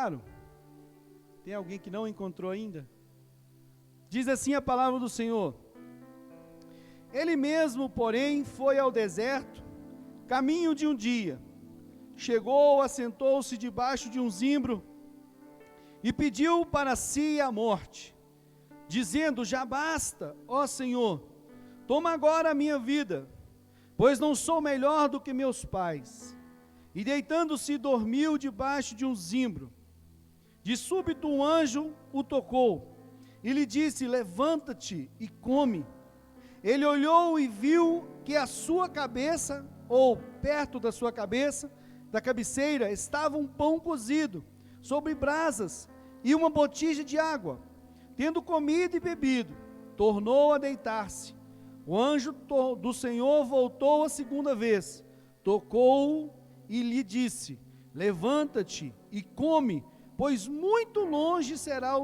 encontraram? Tem alguém que não encontrou ainda? Diz assim a palavra do Senhor: ele mesmo, porém, foi ao deserto, caminho de um dia. Chegou, assentou-se debaixo de um zimbro e pediu para si a morte, dizendo: já basta, ó Senhor, toma agora a minha vida, pois não sou melhor do que meus pais. E deitando-se, dormiu debaixo de um zimbro. De súbito um anjo o tocou e lhe disse: levanta-te e come. Ele olhou e viu que a sua cabeça, ou perto da sua cabeça, da cabeceira, estava um pão cozido sobre brasas e uma botija de água. Tendo comido e bebido, tornou a deitar-se. O anjo do Senhor voltou a segunda vez, tocou-o e lhe disse: levanta-te e come, pois muito longe será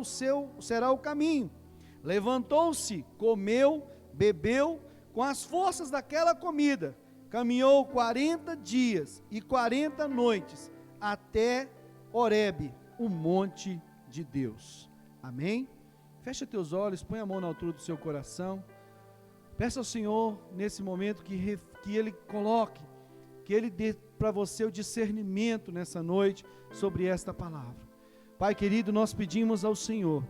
o caminho. Levantou-se, comeu, bebeu, com as forças daquela comida, caminhou 40 dias e 40 noites, até Horebe, o monte de Deus. Amém? Fecha teus olhos, põe a mão na altura do seu coração, peça ao Senhor, nesse momento, que Ele coloque, que Ele dê para você o discernimento nessa noite, sobre esta palavra. Pai querido, nós pedimos ao Senhor,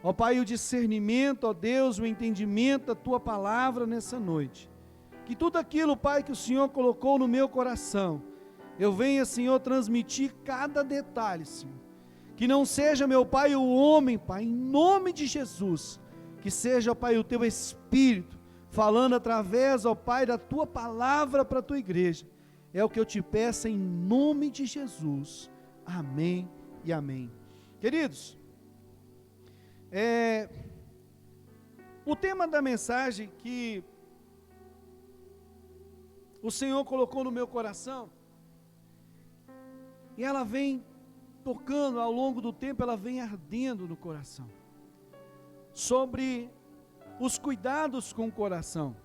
ó Pai, o discernimento, ó Deus, o entendimento da Tua palavra nessa noite, que tudo aquilo, Pai, que o Senhor colocou no meu coração, eu venha, Senhor, transmitir cada detalhe, Senhor, que não seja, meu Pai, o homem, Pai, em nome de Jesus, que seja, ó Pai, o Teu Espírito, falando através, ó Pai, da Tua palavra para a Tua igreja, é o que eu te peço em nome de Jesus, amém e amém. Queridos, o tema da mensagem que o Senhor colocou no meu coração, e ela vem tocando ao longo do tempo, ela vem ardendo no coração, sobre os cuidados com o coração.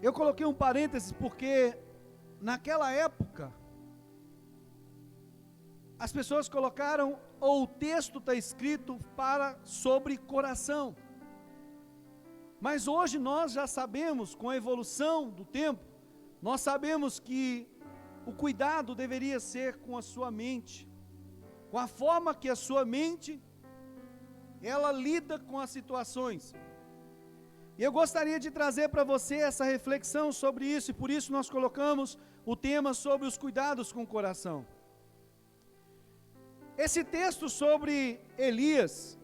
Eu coloquei um parênteses porque naquela época as pessoas colocaram, ou o texto está escrito sobre coração. Mas hoje nós já sabemos, com a evolução do tempo, nós sabemos que o cuidado deveria ser com a sua mente, com a forma que a sua mente, ela lida com as situações. E eu gostaria de trazer para você essa reflexão sobre isso, e por isso nós colocamos o tema sobre os cuidados com o coração. Esse texto sobre Elias,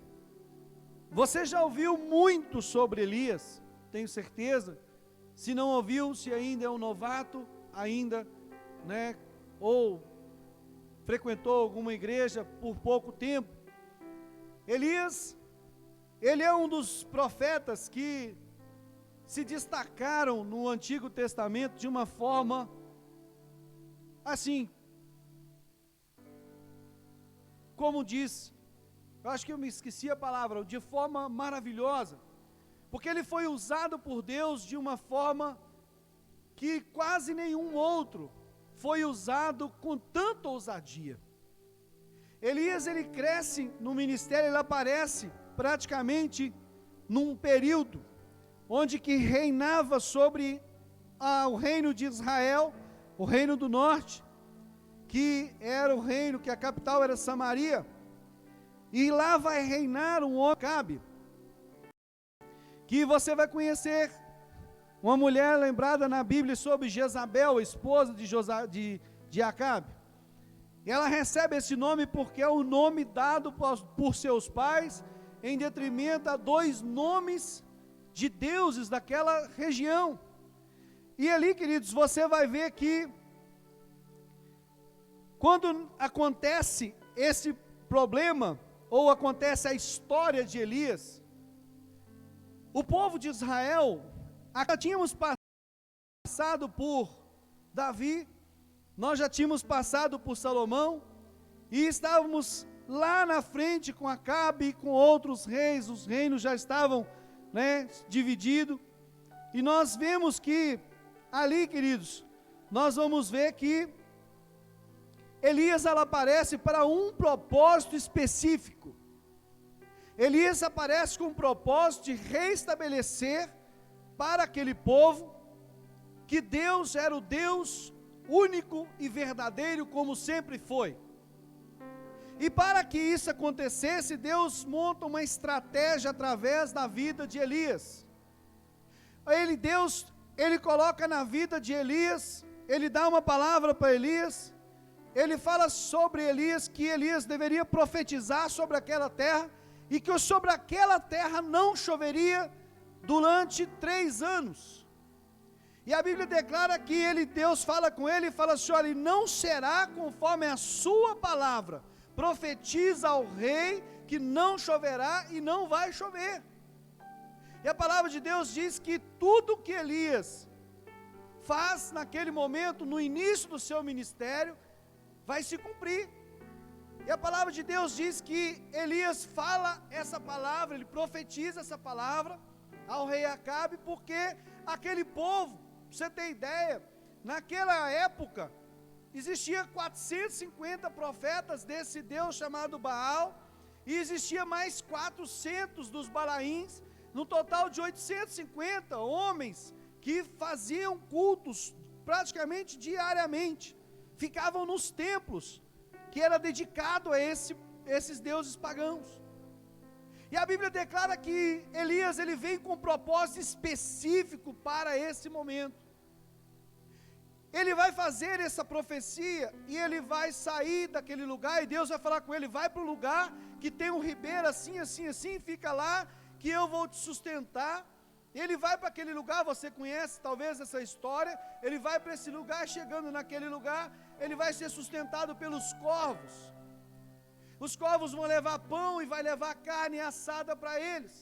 você já ouviu muito sobre Elias, tenho certeza. Se não ouviu, se ainda é um novato, ainda, ou frequentou alguma igreja por pouco tempo. Elias, ele é um dos profetas que se destacaram no Antigo Testamento de uma forma, assim, como diz, eu acho que eu me esqueci a palavra, de forma maravilhosa, porque ele foi usado por Deus de uma forma que quase nenhum outro foi usado com tanta ousadia. Elias, ele cresce no ministério, ele aparece praticamente num período onde que reinava sobre o reino de Israel, o reino do norte, que era o reino, que a capital era Samaria, e lá vai reinar um homem, Acabe, que você vai conhecer, uma mulher lembrada na Bíblia sobre Jezabel, esposa de Acabe. Ela recebe esse nome porque é o nome dado por seus pais, em detrimento a dois nomes de deuses daquela região. E ali, queridos, você vai ver que quando acontece esse problema, ou acontece a história de Elias, o povo de Israel, já tínhamos passado por Davi, nós já tínhamos passado por Salomão, e estávamos lá na frente com Acabe e com outros reis, os reinos já estavam divididos, e nós vemos que ali, queridos, nós vamos ver que Elias ela aparece para um propósito específico. Elias aparece com o propósito de reestabelecer para aquele povo que Deus era o Deus único e verdadeiro, como sempre foi. E para que isso acontecesse, Deus monta uma estratégia através da vida de Elias. Ele coloca na vida de Elias, ele dá uma palavra para Elias, ele fala sobre Elias, que Elias deveria profetizar sobre aquela terra, e que sobre aquela terra não choveria durante 3 anos. E a Bíblia declara que Deus fala com ele e fala assim: olha, não será conforme a sua palavra, profetiza ao rei que não choverá e não vai chover. E a palavra de Deus diz que tudo que Elias faz naquele momento, no início do seu ministério, vai se cumprir. E a palavra de Deus diz que Elias fala essa palavra, ele profetiza essa palavra ao rei Acabe, porque aquele povo, para você ter ideia, naquela época, existia 450 profetas desse Deus chamado Baal, e existia mais 400 dos Balaíns, no total de 850 homens que faziam cultos praticamente diariamente, ficavam nos templos, que era dedicado a esses deuses pagãos. E a Bíblia declara que Elias ele vem com um propósito específico para esse momento. Ele vai fazer essa profecia e ele vai sair daquele lugar, e Deus vai falar com ele: vai para o lugar que tem um ribeiro assim, assim, assim, fica lá que eu vou te sustentar. Ele vai para aquele lugar, você conhece talvez essa história, ele vai para esse lugar, chegando naquele lugar, ele vai ser sustentado pelos corvos. Os corvos vão levar pão e vai levar carne assada para eles.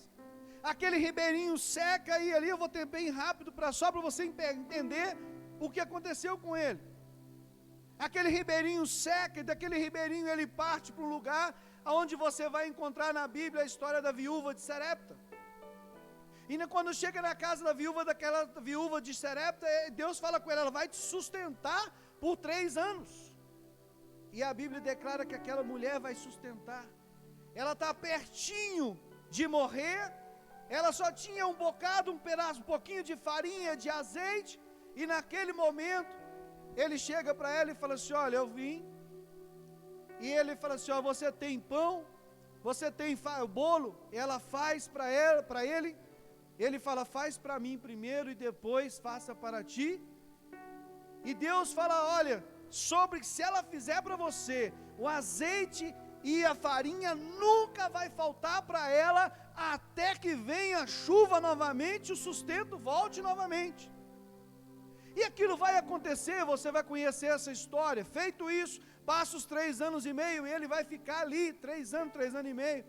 Aquele ribeirinho seca, e ali eu vou ter bem rápido, só para você entender o que aconteceu com ele. Aquele ribeirinho seca, e daquele ribeirinho ele parte para um lugar onde você vai encontrar na Bíblia a história da viúva de Sarepta. E quando chega na casa daquela viúva de Sarepta, Deus fala com ela: ela vai te sustentar por 3 anos. E a Bíblia declara que aquela mulher vai sustentar. Ela está pertinho de morrer, ela só tinha um bocado, um pedaço, um pouquinho de farinha, de azeite, e naquele momento, ele chega para ela e fala assim: olha, eu vim. E ele fala assim: ó, você tem pão, você tem bolo? Ela faz para ele. Ele fala: faz para mim primeiro e depois faça para ti. E Deus fala: olha, se ela fizer para você, o azeite e a farinha nunca vai faltar para ela, até que venha a chuva novamente, o sustento volte novamente. E aquilo vai acontecer, você vai conhecer essa história. Feito isso, passa os 3 anos e meio, e ele vai ficar ali, 3 anos e meio,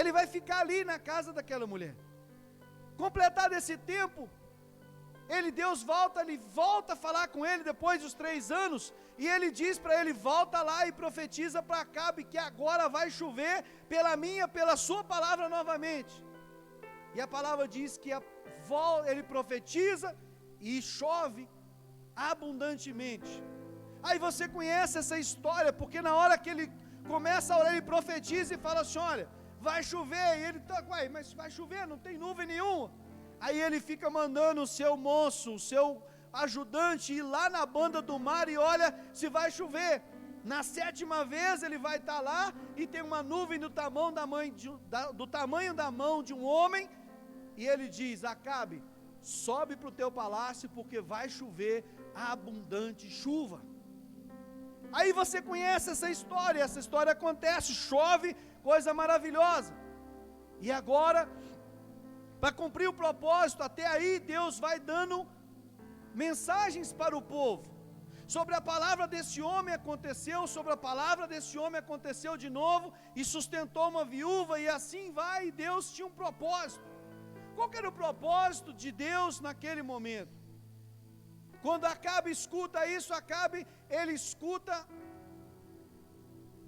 ele vai ficar ali na casa daquela mulher. Completado esse tempo, Deus volta a falar com ele depois dos 3 anos, e ele diz para ele: volta lá e profetiza para Acabe que agora vai chover pela sua palavra novamente. E a palavra diz que ele profetiza e chove abundantemente. Aí você conhece essa história, porque na hora que ele começa a orar, ele profetiza e fala assim: olha, vai chover. E ele está: uai, mas vai chover, não tem nuvem nenhuma. Aí ele fica mandando o seu moço, o seu ajudante, ir lá na banda do mar e olha se vai chover. Na 7ª vez ele vai estar lá e tem uma nuvem do tamanho da mão de um homem, e ele diz: Acabe, sobe para o teu palácio, porque vai chover abundante chuva. Aí você conhece essa história acontece, chove, coisa maravilhosa. E agora, para cumprir o propósito, até aí Deus vai dando mensagens para o povo. Sobre a palavra desse homem aconteceu, sobre a palavra desse homem aconteceu de novo, e sustentou uma viúva, e assim vai. E Deus tinha um propósito. Qual que era o propósito de Deus naquele momento? Quando Acabe escuta isso, ele escuta,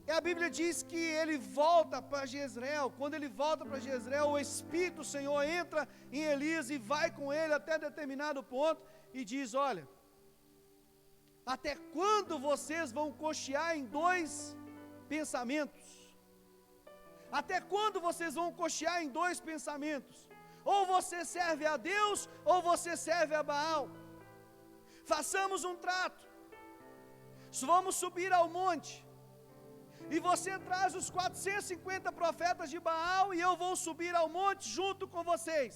e a Bíblia diz que ele volta para Jezreel. Quando ele volta para Jezreel, o Espírito do Senhor entra em Elias e vai com ele até determinado ponto, e diz: olha, Até quando vocês vão cochear em dois pensamentos? Até quando vocês vão cochear em dois pensamentos? Ou você serve a Deus, ou você serve a Baal. Façamos um trato. Vamos subir ao monte, e você traz os 450 profetas de Baal, e eu vou subir ao monte junto com vocês.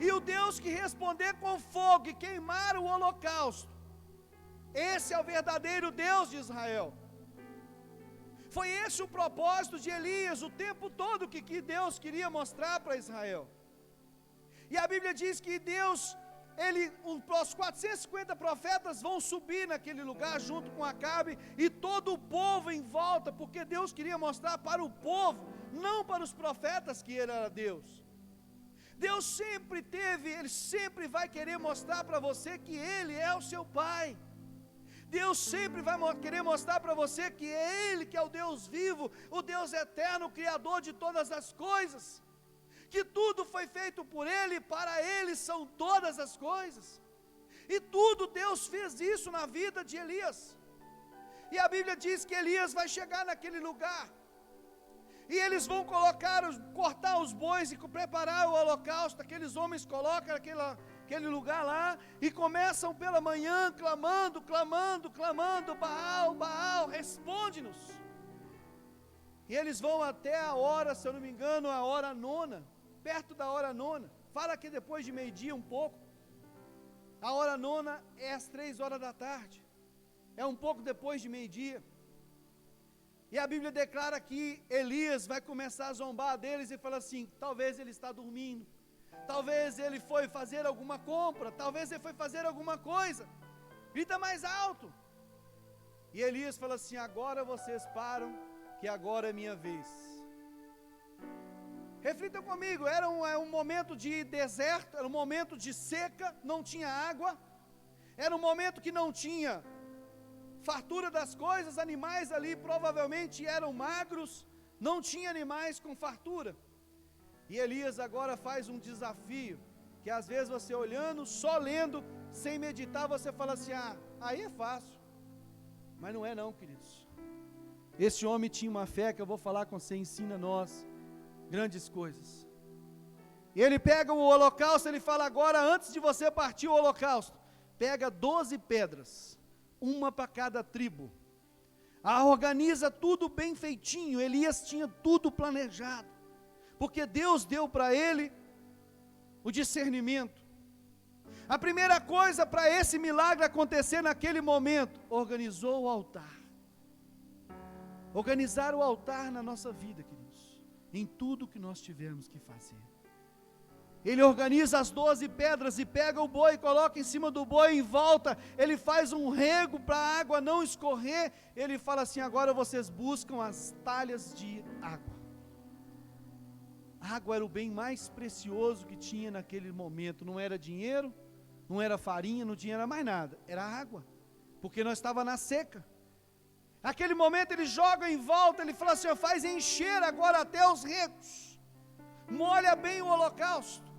E o Deus que responder com fogo e queimar o holocausto, esse é o verdadeiro Deus de Israel. Foi esse o propósito de Elias, o tempo todo que Deus queria mostrar para Israel. E a Bíblia diz que Deus, os 450 profetas vão subir naquele lugar junto com Acabe e todo o povo em volta, porque Deus queria mostrar para o povo, não para os profetas, que ele era Deus. Deus sempre Ele sempre vai querer mostrar para você que Ele é o seu Pai. Deus sempre vai querer mostrar para você que é Ele que é o Deus vivo, o Deus eterno, o Criador de todas as coisas, que tudo foi feito por Ele, e para Ele são todas as coisas, e tudo Deus fez isso na vida de Elias. E a Bíblia diz que Elias vai chegar naquele lugar, e eles vão cortar os bois e preparar o holocausto. Aqueles homens colocam aquele lugar lá, e começam pela manhã clamando, Baal, Baal, responde-nos. E eles vão até a hora, se eu não me engano, a hora nona, perto da hora nona, fala que depois de meio-dia um pouco, a hora nona é às 3 horas da tarde, é um pouco depois de meio-dia, e a Bíblia declara que Elias vai começar a zombar deles e fala assim: talvez ele está dormindo, talvez ele foi fazer alguma compra, talvez ele foi fazer alguma coisa, grita mais alto. E Elias fala assim: agora vocês param, que agora é minha vez. Reflitam comigo, era um momento de deserto, era um momento de seca, não tinha água, era um momento que não tinha fartura das coisas, animais ali provavelmente eram magros, não tinha animais com fartura. E Elias agora faz um desafio, que às vezes você olhando, só lendo, sem meditar, você fala assim: ah, aí é fácil. Mas não é não, queridos. Esse homem tinha uma fé que eu vou falar com você, ensina nós grandes coisas. E ele pega o holocausto, ele fala: agora, antes de você partir o holocausto, pega 12 pedras, uma para cada tribo, organiza tudo bem feitinho. Elias tinha tudo planejado, porque Deus deu para ele o discernimento. A primeira coisa para esse milagre acontecer naquele momento, organizou o altar. Organizar o altar na nossa vida, queridos, em tudo que nós tivermos que fazer. Ele organiza as 12 pedras e pega o boi, coloca em cima do boi em volta, ele faz um rego para a água não escorrer. Ele fala assim: agora vocês buscam as talhas de água. A água era o bem mais precioso que tinha naquele momento. Não era dinheiro, não era farinha, não tinha mais nada, era água, porque nós estávamos na seca. Naquele momento ele joga em volta, ele fala assim: faz encher agora até os recos, molha bem o holocausto.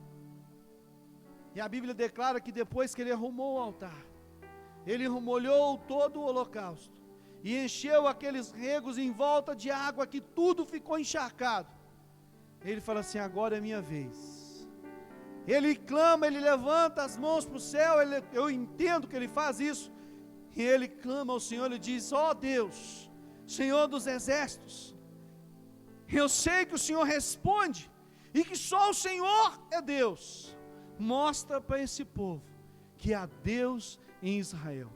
E a Bíblia declara que depois que ele arrumou o altar, ele molhou todo o holocausto, e encheu aqueles regos em volta de água, que tudo ficou encharcado. Ele fala assim: agora é minha vez. Ele clama, ele levanta as mãos para o céu, eu entendo que ele faz isso, e ele clama ao Senhor, ele diz: ó Deus, Senhor dos exércitos, eu sei que o Senhor responde, e que só o Senhor é Deus. Mostra para esse povo que há Deus em Israel.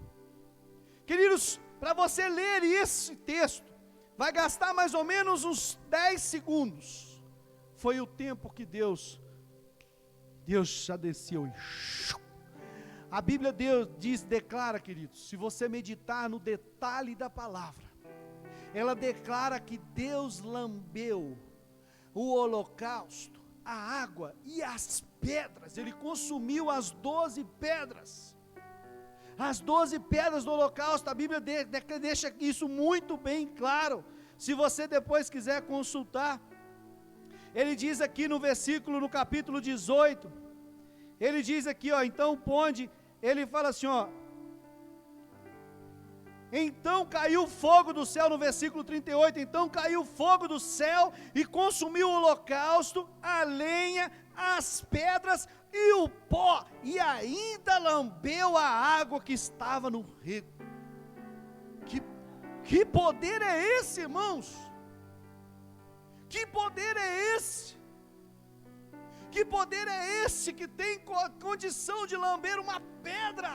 Queridos, para você ler esse texto, vai gastar mais ou menos uns 10 segundos. Foi o tempo que Deus já desceu e a Bíblia declara, queridos, se você meditar no detalhe da palavra, ela declara que Deus lambeu o holocausto, a água e as pedras. Ele consumiu as 12 pedras. As 12 pedras do holocausto, a Bíblia deixa isso muito bem claro. Se você depois quiser consultar, ele diz aqui no versículo, no capítulo 18, ele diz aqui, então ponde, ele fala assim, Então caiu fogo do céu, no versículo 38, então caiu fogo do céu e consumiu o holocausto, a lenha, as pedras e o pó, e ainda lambeu a água que estava no rego. Que poder é esse, irmãos? Que poder é esse? Que poder é esse que tem condição de lamber uma pedra?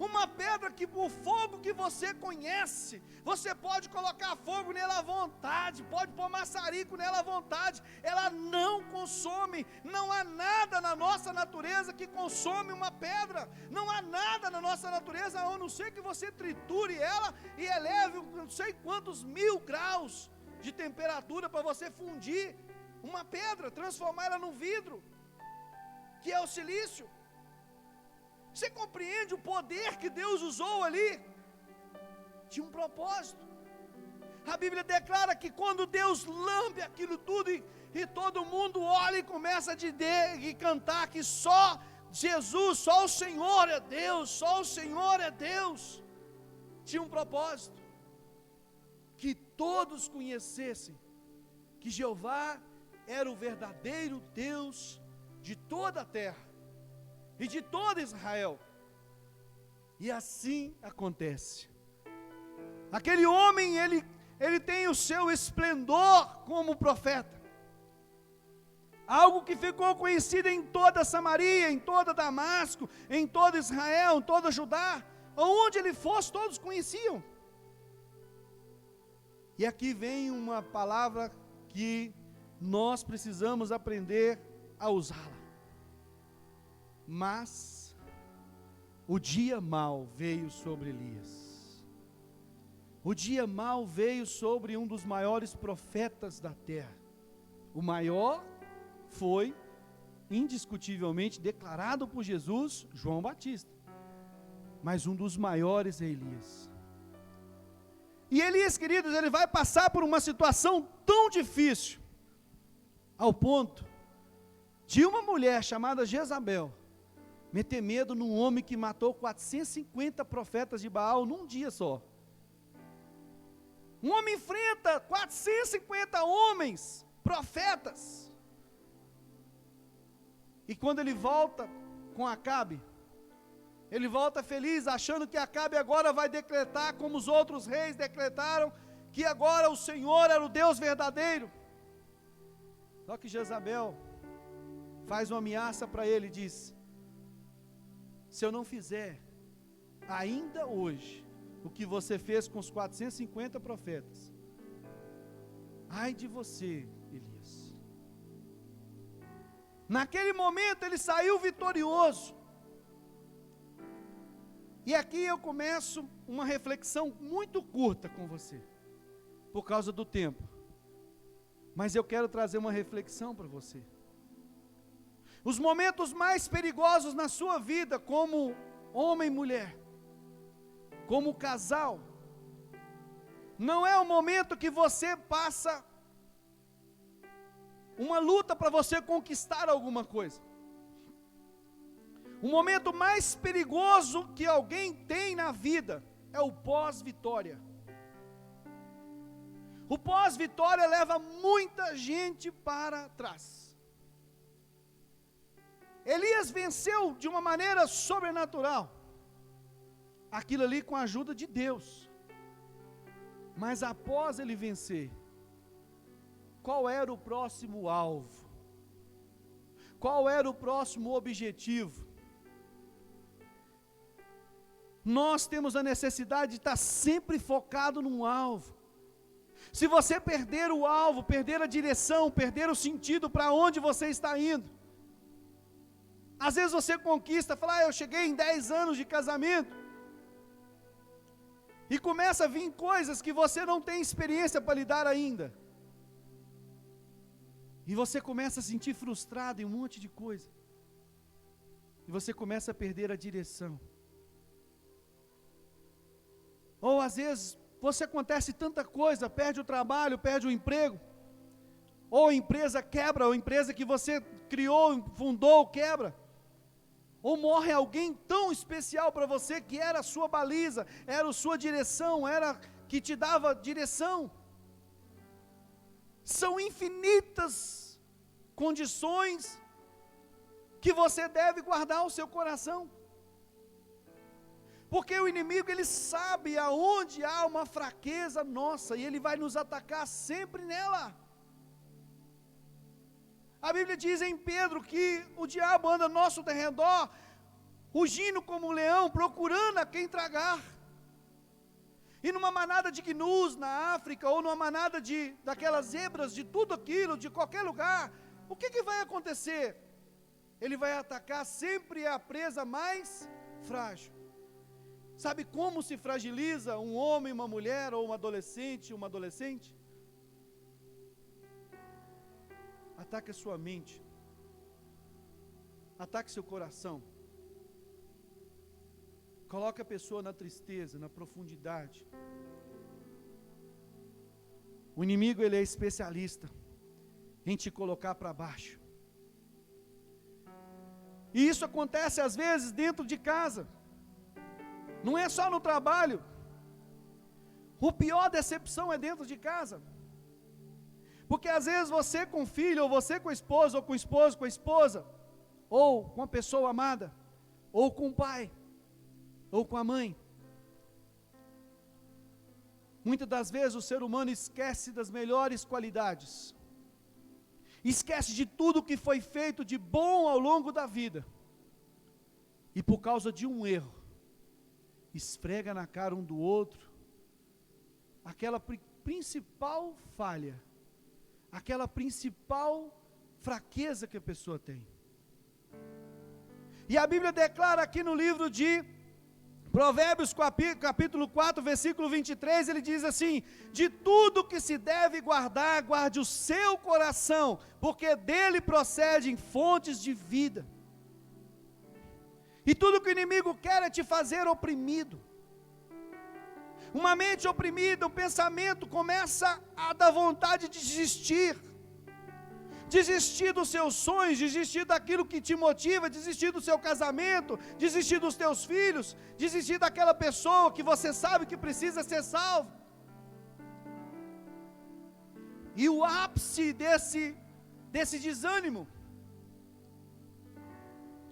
Uma pedra que o fogo que você conhece, você pode colocar fogo nela à vontade, pode pôr maçarico nela à vontade, ela não consome. Não há nada na nossa natureza que consome uma pedra, não há nada na nossa natureza, a não ser que você triture ela e eleve não sei quantos 1000 graus de temperatura para você fundir uma pedra, transformar ela num vidro, que é o silício. Você compreende o poder que Deus usou ali? Tinha um propósito. A Bíblia declara que quando Deus lambe aquilo tudo e todo mundo olha e começa a dizer e cantar que só Jesus, só o Senhor é Deus, só o Senhor é Deus. Tinha um propósito, que todos conhecessem que Jeová era o verdadeiro Deus de toda a terra e de todo Israel. E assim acontece. Aquele homem, ele tem o seu esplendor como profeta, algo que ficou conhecido em toda Samaria, em toda Damasco, em todo Israel, em toda Judá, aonde ele fosse, todos conheciam. E aqui vem uma palavra que nós precisamos aprender a usá-la. Mas o dia mau veio sobre Elias. O dia mau veio sobre um dos maiores profetas da terra. O maior foi, indiscutivelmente, declarado por Jesus, João Batista. Mas um dos maiores é Elias. E Elias, queridos, ele vai passar por uma situação tão difícil, ao ponto de uma mulher chamada Jezabel meter medo num homem que matou 450 profetas de Baal num dia só. Um homem enfrenta 450 homens, profetas. E quando ele volta com Acabe, ele volta feliz, achando que Acabe agora vai decretar, como os outros reis decretaram, que agora o Senhor era o Deus verdadeiro. Só que Jezabel faz uma ameaça para ele e diz: se eu não fizer ainda hoje o que você fez com os 450 profetas, ai de você, Elias. Naquele momento ele saiu vitorioso. E aqui eu começo uma reflexão muito curta com você, por causa do tempo. Mas eu quero trazer uma reflexão para você. Os momentos mais perigosos na sua vida, como homem e mulher, como casal, não é o momento que você passa uma luta para você conquistar alguma coisa. O momento mais perigoso que alguém tem na vida é o pós-vitória. O pós-vitória leva muita gente para trás. Elias venceu de uma maneira sobrenatural aquilo ali com a ajuda de Deus. Mas após ele vencer, qual era o próximo alvo? Qual era o próximo objetivo? Nós temos a necessidade de estar sempre focado num alvo. Se você perder o alvo, perder a direção, perder o sentido para onde você está indo, às vezes você conquista, fala, eu cheguei em 10 anos de casamento, e começa a vir coisas que você não tem experiência para lidar ainda, e você começa a se sentir frustrado em um monte de coisa, e você começa a perder a direção. Ou às vezes, você acontece tanta coisa, perde o trabalho, perde o emprego, ou a empresa quebra, ou a empresa que você criou, fundou, quebra. ou morre alguém tão especial para você, que era a sua baliza, era a sua direção, era que te dava direção. São infinitas condições que você deve guardar o seu coração. Porque o inimigo, ele sabe aonde há uma fraqueza nossa, e ele vai nos atacar sempre nela. A Bíblia diz em Pedro que o diabo anda ao nosso derredor, rugindo como um leão, procurando a quem tragar. E numa manada de gnus na África, ou numa manada daquelas zebras, de tudo aquilo, de qualquer lugar, o que vai acontecer? Ele vai atacar sempre a presa mais frágil. Sabe como se fragiliza um homem, uma mulher, ou um adolescente, uma adolescente? Ataque a sua mente, ataque seu coração, coloque a pessoa na tristeza, na profundidade. O inimigo, ele é especialista em te colocar para baixo, e isso acontece às vezes dentro de casa, não é só no trabalho. O pior decepção é dentro de casa. Porque às vezes você com o filho, ou você com a esposa, ou com o esposo, com a esposa, ou com a pessoa amada, ou com o pai, ou com a mãe. Muitas das vezes o ser humano esquece das melhores qualidades, esquece de tudo que foi feito de bom ao longo da vida, e por causa de um erro, esfrega na cara um do outro aquela principal falha, aquela principal fraqueza que a pessoa tem. E a Bíblia declara aqui no livro de Provérbios, capítulo 4, versículo 23, ele diz assim: de tudo que se deve guardar, guarde o seu coração, porque dele procedem fontes de vida. E tudo que o inimigo quer é te fazer oprimido. Uma mente oprimida, um pensamento começa a dar vontade de desistir. Desistir dos seus sonhos, desistir daquilo que te motiva, desistir do seu casamento, desistir dos teus filhos, desistir daquela pessoa que você sabe que precisa ser salvo. E o ápice desse desânimo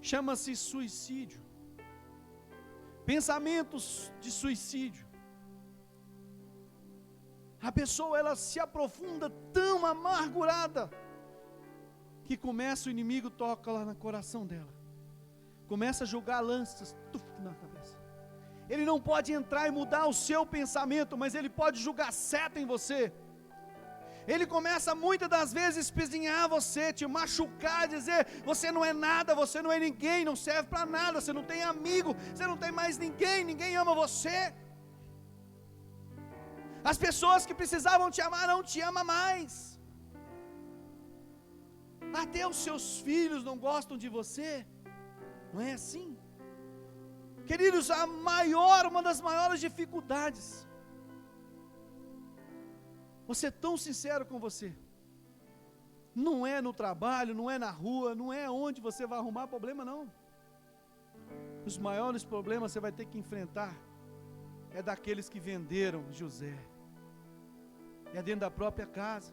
chama-se suicídio. Pensamentos de suicídio. A pessoa, ela se aprofunda tão amargurada, que começa, o inimigo toca lá no coração dela, começa a jogar lanças na cabeça. Ele não pode entrar e mudar o seu pensamento, mas ele pode jogar seta em você. Ele começa muitas das vezes a espezinhar você, te machucar, dizer: você não é nada, você não é ninguém, não serve para nada, você não tem amigo, você não tem mais ninguém, ninguém ama você. As pessoas que precisavam te amar não te amam mais. Até os seus filhos não gostam de você. Não é assim? Queridos, uma das maiores dificuldades, você é tão sincero com você, não é no trabalho, não é na rua, não é onde você vai arrumar problema, não. Os maiores problemas você vai ter que enfrentar é daqueles que venderam José, é dentro da própria casa.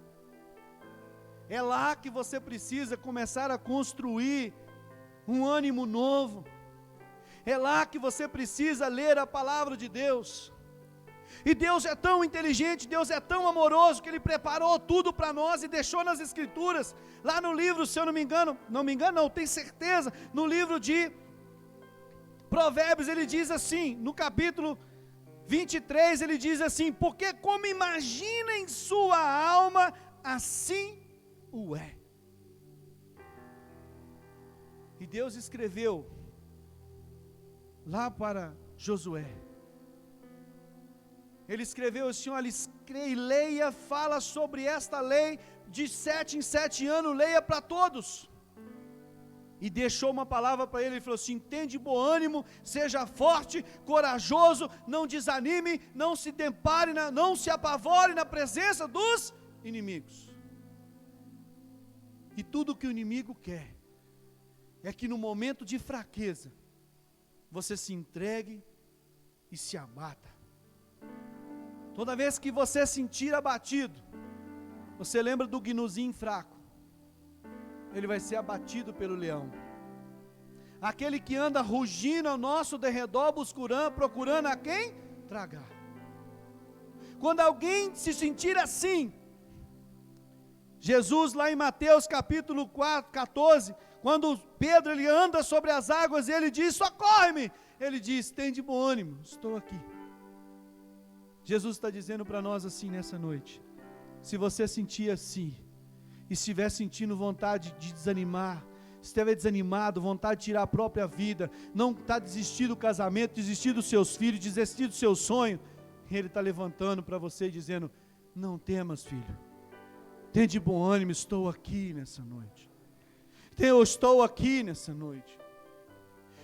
É lá que você precisa começar a construir um ânimo novo. É lá que você precisa ler a palavra de Deus. E Deus é tão inteligente, Deus é tão amoroso, que Ele preparou tudo para nós e deixou nas Escrituras. Lá no livro, se eu não me engano, tenho certeza, no livro de Provérbios, ele diz assim, no capítulo 23, ele diz assim: porque como imagina em sua alma, assim o é. E Deus escreveu lá para Josué, ele escreveu assim: olha, leia, fala sobre esta lei, de 7 em 7 anos, leia para todos. E deixou uma palavra para ele, ele falou assim: entende, bom ânimo, seja forte, corajoso, não desanime, não se depare, não se apavore na presença dos inimigos. E tudo que o inimigo quer é que no momento de fraqueza, você se entregue e se abata. Toda vez que você sentir abatido, você lembra do gnuzinho fraco, ele vai ser abatido pelo leão. Aquele que anda rugindo ao nosso derredor, procurando a quem tragar. Quando alguém se sentir assim, Jesus lá em Mateus capítulo 14, quando Pedro ele anda sobre as águas, ele diz: socorre-me. Ele diz: tem de bom ânimo, estou aqui. Jesus está dizendo para nós assim nessa noite: se você sentir assim, e estiver sentindo vontade de desanimar, estiver desanimado, vontade de tirar a própria vida, não está desistindo do casamento, desistir dos seus filhos, desistir do seu sonho, Ele está levantando para você e dizendo: não temas, filho, tem de bom ânimo, estou aqui nessa noite. Eu estou aqui nessa noite.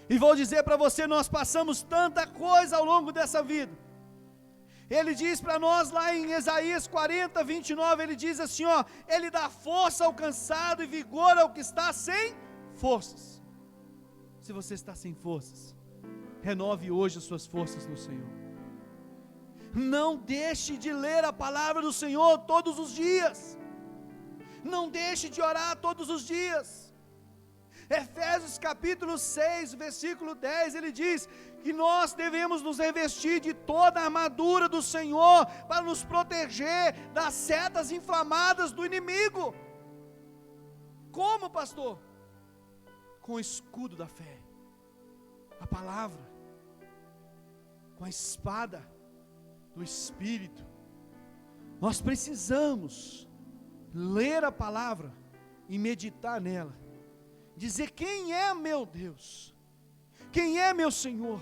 E vou dizer para você, nós passamos tanta coisa ao longo dessa vida. Ele diz para nós lá em Isaías 40, 29, ele diz assim, ó: Ele dá força ao cansado e vigor ao que está sem forças. Se você está sem forças, renove hoje as suas forças no Senhor. Não deixe de ler a palavra do Senhor todos os dias. Não deixe de orar todos os dias. Efésios capítulo 6, versículo 10, ele diz que nós devemos nos revestir de toda a armadura do Senhor para nos proteger das setas inflamadas do inimigo. Como, pastor? Com o escudo da fé, a palavra, com a espada do Espírito. Nós precisamos ler a palavra e meditar nela, dizer: quem é meu Deus? Quem é meu Senhor?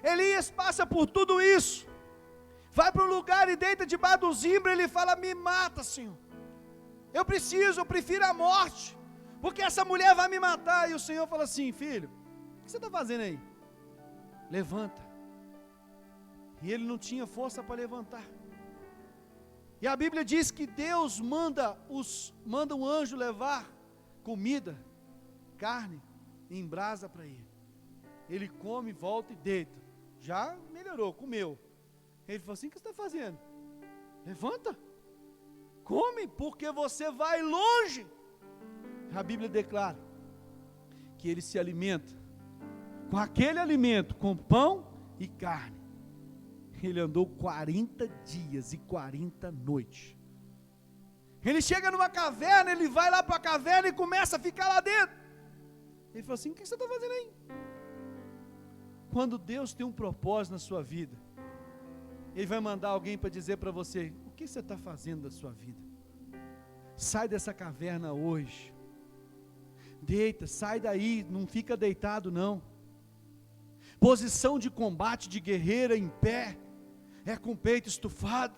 Elias passa por tudo isso, vai para um lugar e deita debaixo do zimbro, ele fala: me mata, Senhor, eu prefiro a morte, porque essa mulher vai me matar. E o Senhor fala assim: filho, o que você está fazendo aí? Levanta. E ele não tinha força para levantar. E a Bíblia diz que Deus manda um anjo levar comida, carne, em brasa para ele. Ele come, volta e deita. Já melhorou, comeu. Ele falou assim: o que você está fazendo? Levanta, come, porque você vai longe. A Bíblia declara que ele se alimenta com aquele alimento, com pão e carne. Ele andou 40 dias e 40 noites. Ele chega numa caverna, ele vai lá para a caverna e começa a ficar lá dentro. Ele falou assim: o que você está fazendo aí? Quando Deus tem um propósito na sua vida, Ele vai mandar alguém para dizer para você: o que você está fazendo da sua vida? Sai dessa caverna hoje. Deita, sai daí, não fica deitado não. Posição de combate de guerreira em pé, é com o peito estufado,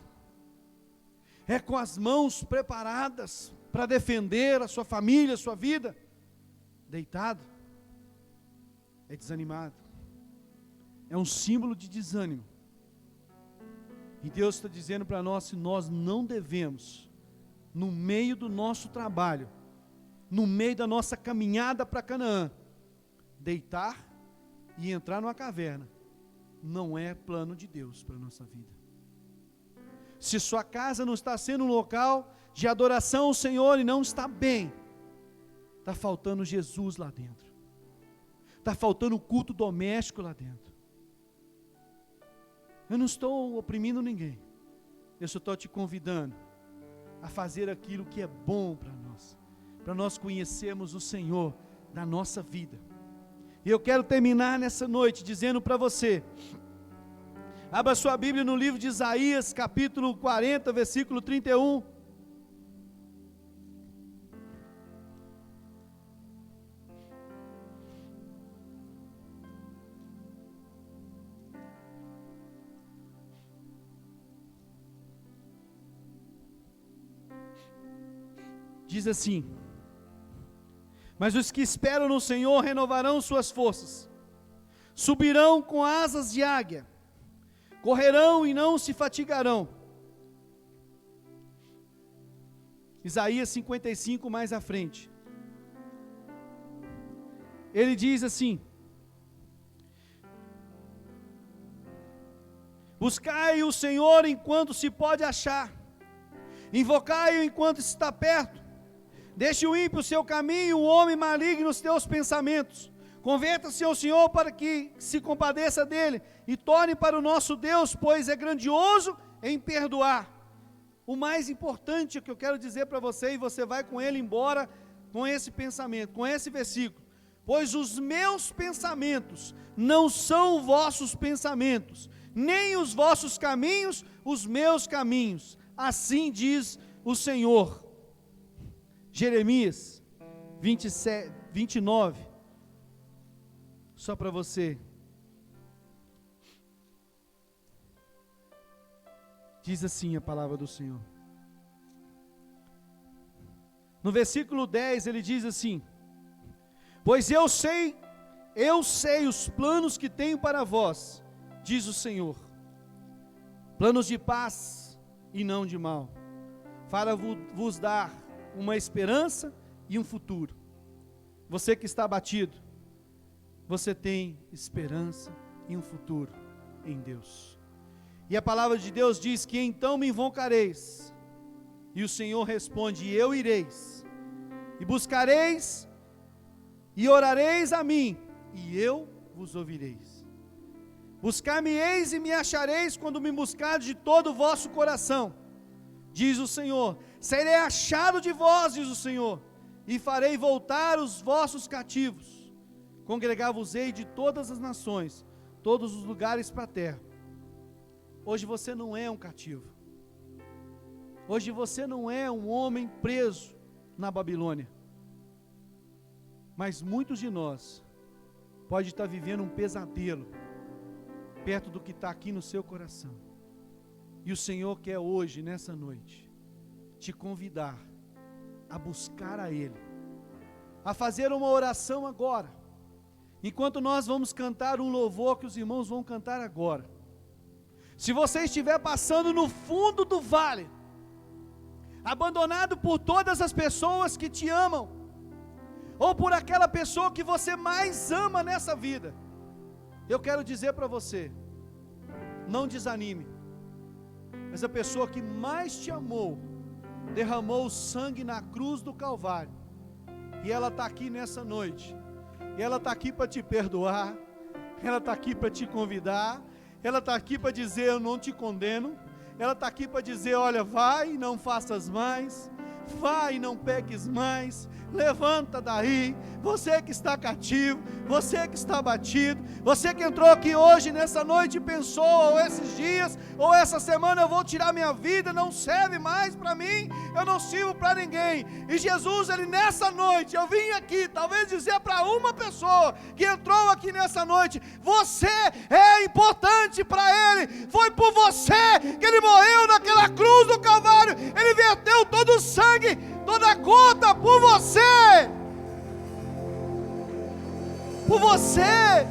é com as mãos preparadas para defender a sua família, a sua vida. Deitado é desanimado, é um símbolo de desânimo. E Deus está dizendo para nós que nós não devemos, no meio do nosso trabalho, no meio da nossa caminhada para Canaã, deitar e entrar numa caverna. Não é plano de Deus para a nossa vida. Se sua casa não está sendo um local de adoração ao Senhor e não está bem, está faltando Jesus lá dentro, está faltando culto doméstico lá dentro. Eu não estou oprimindo ninguém, eu só estou te convidando a fazer aquilo que é bom para nós conhecermos o Senhor da nossa vida. E eu quero terminar nessa noite dizendo para você: abra sua Bíblia no livro de Isaías, capítulo 40, versículo 31. Diz assim: mas os que esperam no Senhor renovarão suas forças, subirão com asas de águia, correrão e não se fatigarão. Isaías 55 mais à frente. ele diz assim: buscai o Senhor enquanto se pode achar, invocai-o enquanto está perto. Deixe o ímpio o seu caminho, o homem maligno os teus pensamentos. Converta-se ao Senhor para que se compadeça dele, e torne para o nosso Deus, pois é grandioso em perdoar. O mais importante que eu quero dizer para você, e você vai com ele embora, com esse pensamento, com esse versículo: pois os meus pensamentos não são vossos pensamentos, nem os vossos caminhos os meus caminhos, assim diz o Senhor. Jeremias 29, só para você, diz assim a palavra do Senhor. No versículo 10 ele diz assim: pois eu sei os planos que tenho para vós, diz o Senhor, planos de paz e não de mal, para vos dar uma esperança e um futuro. Você que está abatido, você tem esperança e um futuro em Deus. E a palavra de Deus diz que então me invocareis, e o Senhor responde: e eu ireis, e buscareis, e orareis a mim, e eu vos ouvireis. Buscar-me-eis e me achareis quando me buscardes de todo o vosso coração, diz o Senhor. Serei achado de vós, diz o Senhor, e farei voltar os vossos cativos. Congregar-vos-ei de todas as nações, todos os lugares para a terra. Hoje você não é um cativo. Hoje você não é um homem preso na Babilônia. Mas muitos de nós pode estar vivendo um pesadelo perto do que está aqui no seu coração. E o Senhor quer hoje, nessa noite, te convidar a buscar a Ele, a fazer uma oração agora, enquanto nós vamos cantar um louvor que os irmãos vão cantar agora. Se você estiver passando no fundo do vale, abandonado por todas as pessoas que te amam, ou por aquela pessoa que você mais ama nessa vida, eu quero dizer para você: não desanime. Mas a pessoa que mais te amou, derramou o sangue na cruz do Calvário, e ela está aqui nessa noite, e ela está aqui para te perdoar, ela está aqui para te convidar, ela está aqui para dizer: eu não te condeno, ela está aqui para dizer: olha, vai e não faças mais, vai e não peques mais, levanta daí, você que está cativo, você que está abatido, você que entrou aqui hoje, nessa noite, e pensou, ou esses dias, ou essa semana, eu vou tirar minha vida, não serve mais para mim, eu não sirvo para ninguém. E Jesus, Ele nessa noite, eu vim aqui, talvez dizer para uma pessoa que entrou aqui nessa noite: você é importante para Ele, foi por você que Ele morreu naquela cruz do Calvário, Ele verteu todo o sangue, toda gota por você, por você.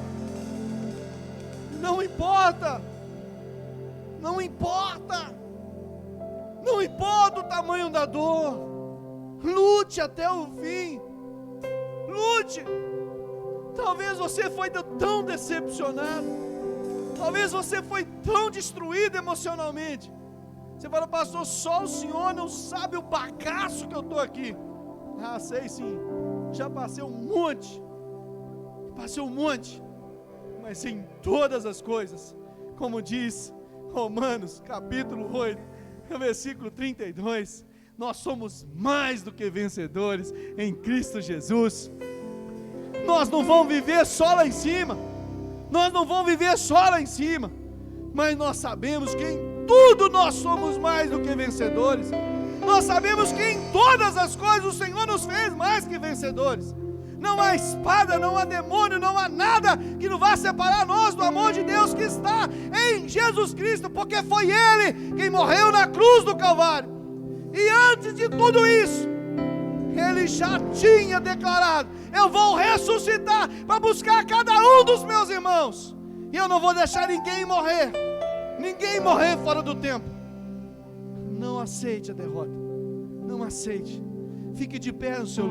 Não importa, não importa, não importa o tamanho da dor, lute até o fim, lute. Talvez você foi tão decepcionado, talvez você foi tão destruído emocionalmente. Você fala: pastor, só o senhor não sabe o bagaço que eu estou aqui. Ah, sei sim, já passei um monte, mas em todas as coisas, como diz Romanos capítulo 8, versículo 32, nós somos mais do que vencedores em Cristo Jesus. Nós não vamos viver só lá em cima, mas nós sabemos que em tudo nós somos mais do que vencedores. Nós sabemos que em todas as coisas o Senhor nos fez mais que vencedores. Não há espada, não há demônio, não há nada que nos vá separar nós do amor de Deus que está em Jesus Cristo, porque foi Ele quem morreu na cruz do Calvário. E antes de tudo isso, Ele já tinha declarado: eu vou ressuscitar para buscar cada um dos meus irmãos, e eu não vou deixar ninguém morrer fora do tempo. Não aceite a derrota, não aceite. Fique de pé no seu lugar.